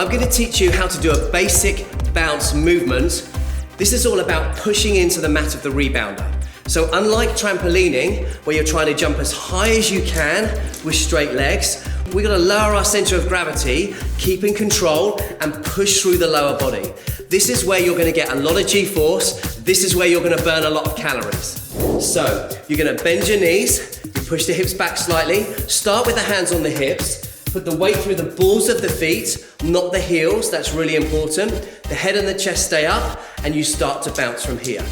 I'm going to teach you how to do a basic bounce movement. This is all about pushing into the mat of the rebounder. So unlike trampolining, where you're trying to jump as high as you can with straight legs, we're going to lower our center of gravity, keep in control, and push through the lower body. This is where you're going to get a lot of G-force. This is where you're going to burn a lot of calories. So you're going to bend your knees, you push the hips back slightly, start with the hands on the hips, put the weight through the balls of the feet, not the heels, that's really important. The head and the chest stay up, and you start to bounce from here.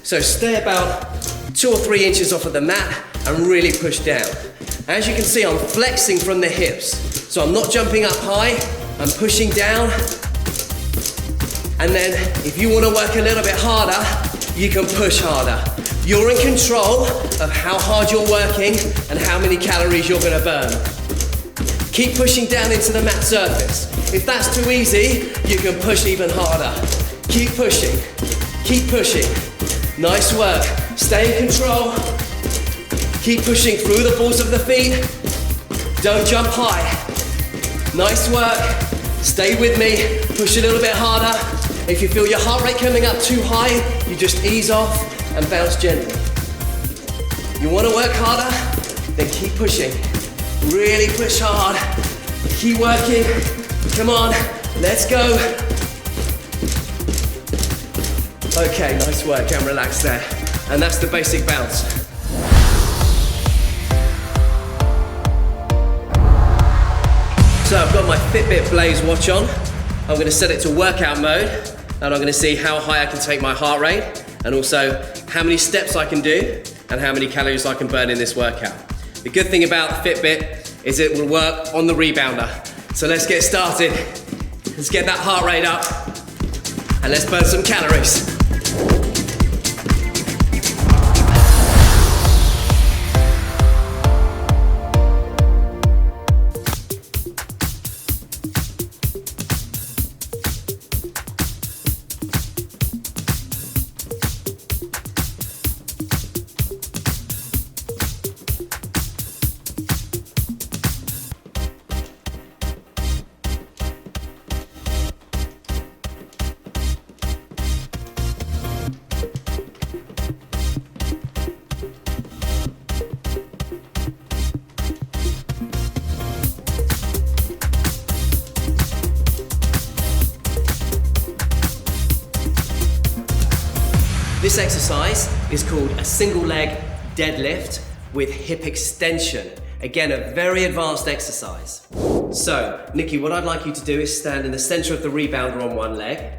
So stay about 2 or 3 inches off of the mat and really push down. As you can see, I'm flexing from the hips. So I'm not jumping up high, I'm pushing down. And then if you want to work a little bit harder, you can push harder. You're in control of how hard you're working and how many calories you're going to burn. Keep pushing down into the mat surface. If that's too easy, you can push even harder. Keep pushing, keep pushing. Nice work. Stay in control. Keep pushing through the balls of the feet. Don't jump high. Nice work. Stay with me. Push a little bit harder. If you feel your heart rate coming up too high, you just ease off and bounce gently. You want to work harder? Then keep pushing. Really push hard. Keep working. Come on. Let's go. Okay, nice work, and relax there. And that's the basic bounce. So I've got my Fitbit Blaze watch on. I'm going to set it to workout mode, and I'm going to see how high I can take my heart rate, and also how many steps I can do, and how many calories I can burn in this workout. The good thing about the Fitbit is it will work on the rebounder. So let's get started. Let's get that heart rate up, and let's burn some calories. This exercise is called a single leg deadlift with hip extension. Again, a very advanced exercise. So, Nikki, what I'd like you to do is stand in the center of the rebounder on one leg.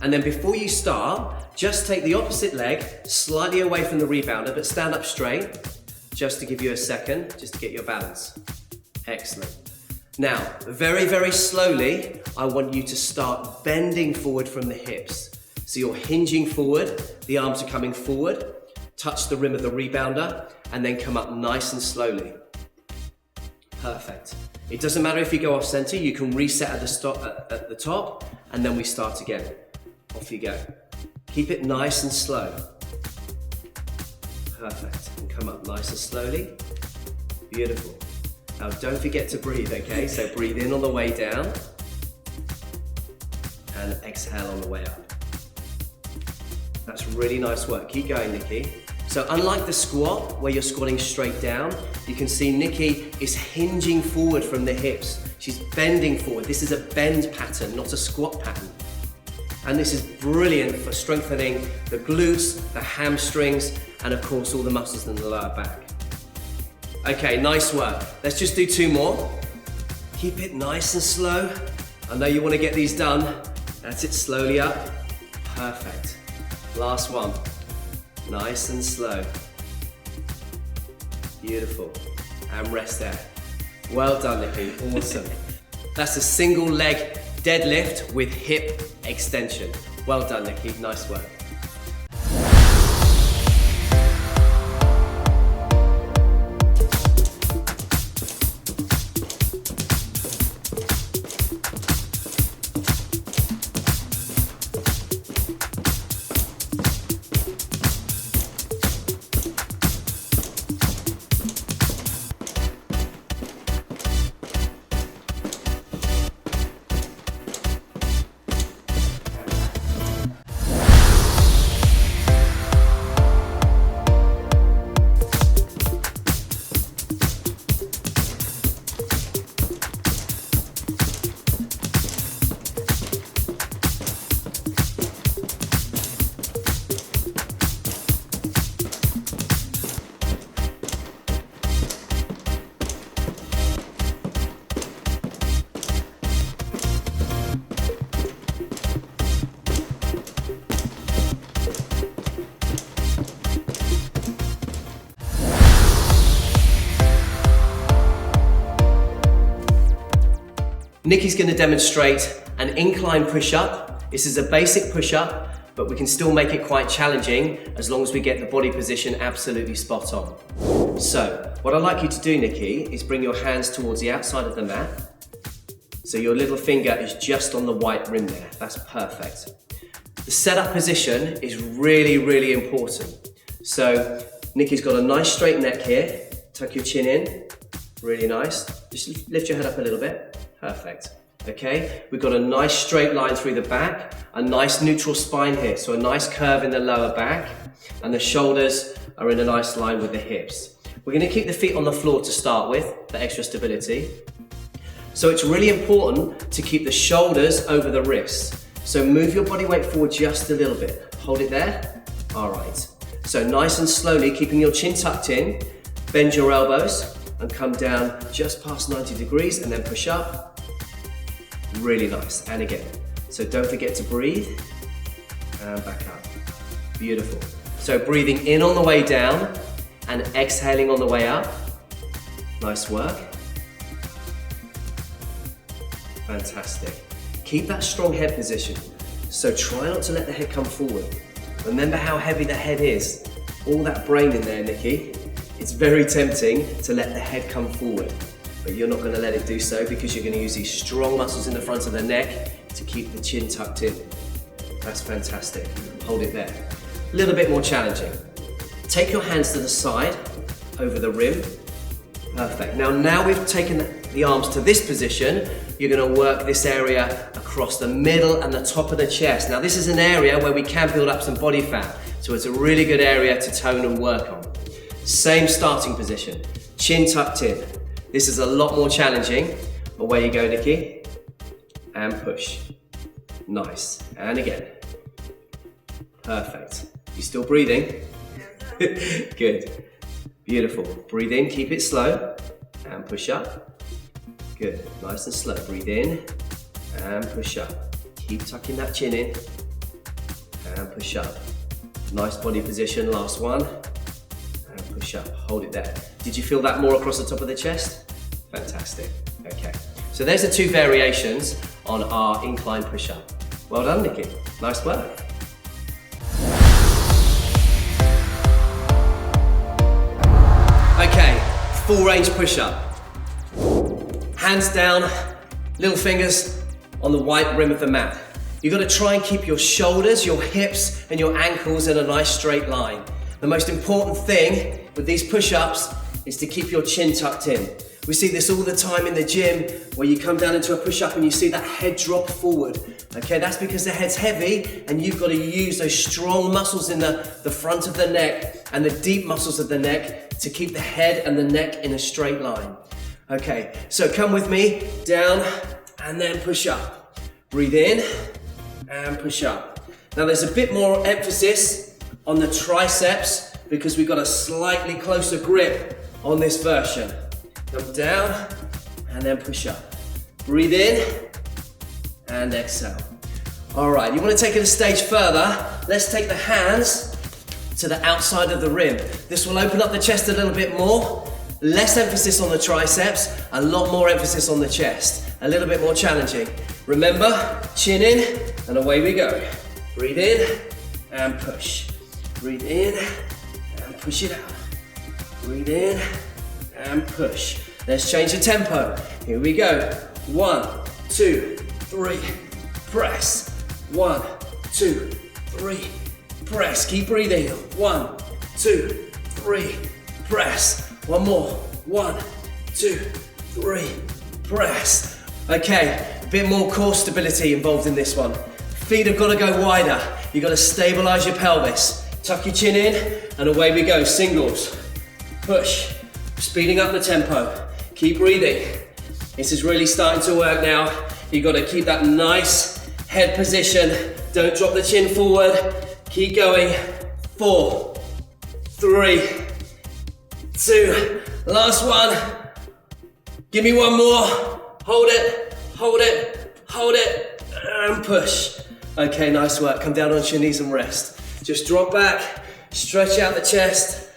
And then before you start, just take the opposite leg slightly away from the rebounder, but stand up straight, just to give you a second, just to get your balance. Excellent. Now, very, very slowly, I want you to start bending forward from the hips. So you're hinging forward, the arms are coming forward, touch the rim of the rebounder, and then come up nice and slowly. Perfect. It doesn't matter if you go off center, you can reset at the top, and then we start again. Off you go. Keep it nice and slow. Perfect. And come up nice and slowly. Beautiful. Now don't forget to breathe, okay? So breathe in on the way down, and exhale on the way up. That's really nice work. Keep going, Nikki. So unlike the squat, where you're squatting straight down, you can see Nikki is hinging forward from the hips. She's bending forward. This is a bend pattern, not a squat pattern. And this is brilliant for strengthening the glutes, the hamstrings, and of course all the muscles in the lower back. Okay, nice work. Let's just do 2 more. Keep it nice and slow. I know you want to get these done. That's it, slowly up. Perfect. Last one. Nice and slow. Beautiful. And rest there. Well done, Nikki. Awesome. That's a single leg deadlift with hip extension. Well done, Nikki. Nice work. Nikki's going to demonstrate an incline push-up. This is a basic push-up, but we can still make it quite challenging as long as we get the body position absolutely spot on. So, what I'd like you to do, Nikki, is bring your hands towards the outside of the mat. So your little finger is just on the white rim there. That's perfect. The setup position is really, really important. So Nikki's got a nice straight neck here. Tuck your chin in, really nice. Just lift your head up a little bit. Perfect. Okay, we've got a nice straight line through the back, a nice neutral spine here. So a nice curve in the lower back, and the shoulders are in a nice line with the hips. We're gonna keep the feet on the floor to start with, for extra stability. So it's really important to keep the shoulders over the wrists. So move your body weight forward just a little bit. Hold it there. All right. So nice and slowly, keeping your chin tucked in, bend your elbows and come down just past 90 degrees and then push up. Really nice. And again. So don't forget to breathe and back up. Beautiful. So breathing in on the way down and exhaling on the way up. Nice work. Fantastic. Keep that strong head position. So try not to let the head come forward. Remember how heavy the head is. All that brain in there, Nikki. It's very tempting to let the head come forward, but you're not going to let it do so because you're going to use these strong muscles in the front of the neck to keep the chin tucked in. That's fantastic. Hold it there. A little bit more challenging. Take your hands to the side, over the rim. Perfect. Now we've taken the arms to this position, you're going to work this area across the middle and the top of the chest. Now this is an area where we can build up some body fat, so it's a really good area to tone and work on. Same starting position, chin tucked in. This is a lot more challenging. Away you go, Nikki. And push. Nice. And again. Perfect. You still breathing? Good. Beautiful. Breathe in, keep it slow. And push up. Good. Nice and slow. Breathe in and push up. Keep tucking that chin in. And push up. Nice body position. Last one. And push up. Hold it there. Did you feel that more across the top of the chest? Fantastic. Okay. So there's the two variations on our incline push-up. Well done, Nikki. Nice work. Okay, full range push-up. Hands down, little fingers on the white rim of the mat. You've got to try and keep your shoulders, your hips, and your ankles in a nice straight line. The most important thing with these push-ups is to keep your chin tucked in. We see this all the time in the gym where you come down into a push-up and you see that head drop forward. Okay, that's because the head's heavy and you've got to use those strong muscles in the front of the neck and the deep muscles of the neck to keep the head and the neck in a straight line. Okay, so come with me, down and then push up. Breathe in and push up. Now there's a bit more emphasis on the triceps because we've got a slightly closer grip on this version. Come down and then push up. Breathe in and exhale. All right, you want to take it a stage further. Let's take the hands to the outside of the rim. This will open up the chest a little bit more. Less emphasis on the triceps, a lot more emphasis on the chest. A little bit more challenging. Remember, chin in and away we go. Breathe in and push. Breathe in and push it out. Breathe in and push. Let's change the tempo. Here we go. 1, 2, 3, press. 1, 2, 3, press. Keep breathing. 1, 2, 3, press. One more. 1, 2, 3, press. Okay, a bit more core stability involved in this one. Feet have got to go wider. You've got to stabilize your pelvis. Tuck your chin in and away we go. Singles. Push. Speeding up the tempo. Keep breathing. This is really starting to work now. You've got to keep that nice head position. Don't drop the chin forward. Keep going. 4, 3, 2, last one. Give me one more. Hold it, hold it, hold it, and push. Okay, nice work. Come down onto your knees and rest. Just drop back, stretch out the chest.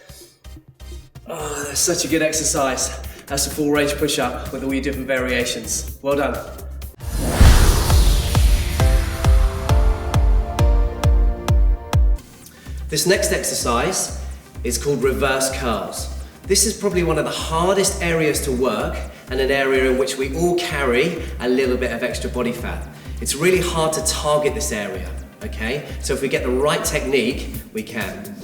Oh, that's such a good exercise. That's a full range push-up with all your different variations. Well done. This next exercise is called reverse curls. This is probably one of the hardest areas to work and an area in which we all carry a little bit of extra body fat. It's really hard to target this area, okay? So if we get the right technique, we can.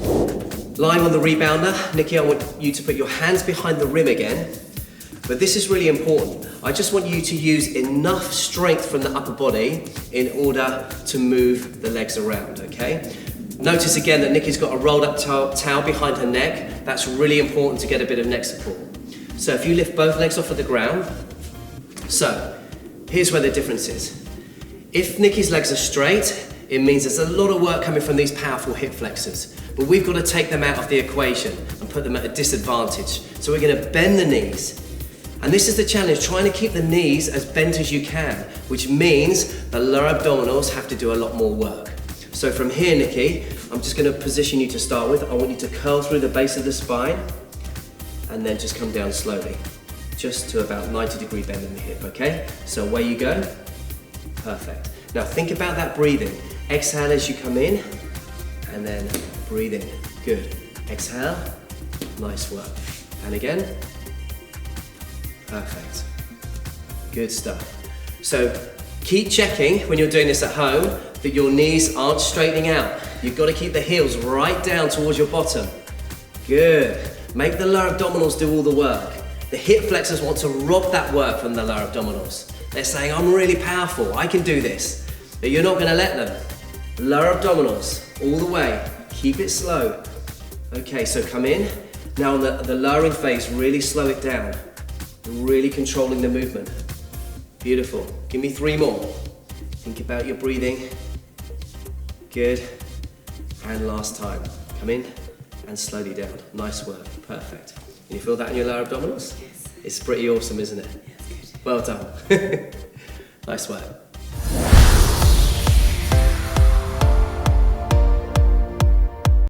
Lying on the rebounder, Nikki, I want you to put your hands behind the rim again, but this is really important. I just want you to use enough strength from the upper body in order to move the legs around, okay? Notice again that Nikki's got a rolled up towel behind her neck. That's really important to get a bit of neck support. So if you lift both legs off of the ground, so here's where the difference is. If Nikki's legs are straight, it means there's a lot of work coming from these powerful hip flexors, but we've got to take them out of the equation and put them at a disadvantage. So we're going to bend the knees. And this is the challenge, trying to keep the knees as bent as you can, which means the lower abdominals have to do a lot more work. So from here, Nikki, I'm just going to position you to start with. I want you to curl through the base of the spine and then just come down slowly, just to about 90-degree bend in the hip, okay? So away you go. Perfect. Now think about that breathing. Exhale as you come in and then breathe in. Good. Exhale. Nice work. And again. Perfect. Good stuff. So keep checking when you're doing this at home that your knees aren't straightening out. You've got to keep the heels right down towards your bottom. Good. Make the lower abdominals do all the work. The hip flexors want to rob that work from the lower abdominals. They're saying, I'm really powerful, I can do this. But you're not going to let them. Lower abdominals, all the way. Keep it slow. Okay, so come in. Now on the lowering phase, really slow it down. Really controlling the movement. Beautiful. Give me 3 more. Think about your breathing. Good. And last time. Come in and slowly down. Nice work. Perfect. Can you feel that in your lower abdominals? Yes. It's pretty awesome, isn't it? Yes, good. Well done. Nice work.